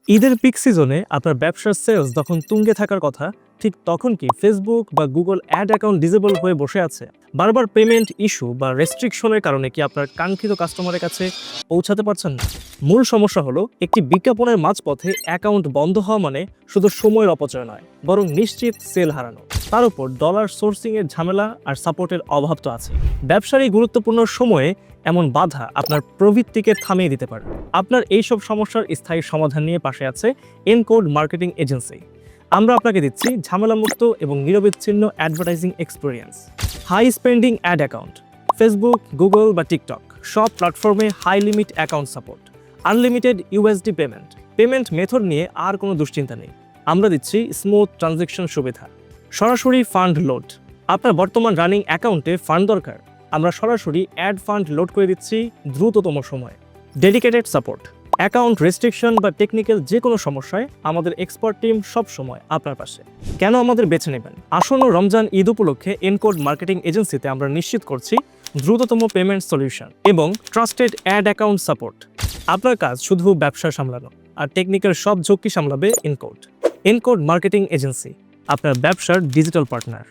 ঈদের পিক সিজনে আপনার ব্যবসার সেলস যখন তুঙ্গে থাকার কথা, ঠিক তখন কি ফেসবুক বা গুগল অ্যাড অ্যাকাউন্ট ডিসেবল হয়ে বসে আছে? বারবার পেমেন্ট ইস্যু বা রেস্ট্রিকশনের কারণে কি আপনার কাঙ্ক্ষিত কাস্টমারের কাছে পৌঁছাতে পারছেন না? মূল সমস্যা হলো একটি বিজ্ঞাপনের মাঝপথে অ্যাকাউন্ট বন্ধ হওয়া মানে শুধু সময়ের অপচয় নয়, বরং নিশ্চিত সেল হারানো। তার উপর ডলার সোর্সিং এর ঝামেলা আর সাপোর্টের অভাব তো আছে। ব্যবসার এই গুরুত্বপূর্ণ সময়ে এমন বাধা আপনার প্রবৃত্তিকে থামিয়ে দিতে পারে। আপনার এইসব সমস্যার স্থায়ী সমাধান নিয়ে পাশে আছে এনকোড মার্কেটিং এজেন্সি। আমরা আপনাকে দিচ্ছি ঝামেলামুক্ত এবং নিরবিচ্ছিন্ন advertising experience. High spending ad account, Facebook, Google বা টিকটক সব প্ল্যাটফর্মে high limit account support, unlimited USD payment method নিয়ে আর কোনো দুশ্চিন্তা নেই। আমরা দিচ্ছি স্মুথ ট্রানজ্যাকশন সুবিধা, সরাসরি ফান্ড লোড। আপনার বর্তমান রানিং অ্যাকাউন্টে ফান্ড দরকার, আমরা সরাসরি অ্যাড ফান্ড লোড করে দিচ্ছি দ্রুততম সময়ে। ডেডিকেটেড সাপোর্ট, অ্যাকাউন্ট রেস্ট্রিকশন বা টেকনিক্যাল যে কোনো সমস্যায় আমাদের এক্সপার্ট টিম সব সময় আপনার পাশে। কেন আমাদের বেছে নেবেন? আসন্ন রমজান ঈদ উপলক্ষে এনকোড মার্কেটিং এজেন্সিতে আমরা নিশ্চিত করছি দ্রুততম পেমেন্ট সলিউশন এবং ট্রাস্টেড অ্যাড অ্যাকাউন্ট সাপোর্ট। আপনার কাজ শুধু ব্যবসা সামলানো, আর টেকনিক্যাল সব ঝুঁকি সামলাবে এনকোড। এনকোড মার্কেটিং এজেন্সি, আপনার ব্যবসার ডিজিটাল পার্টনার।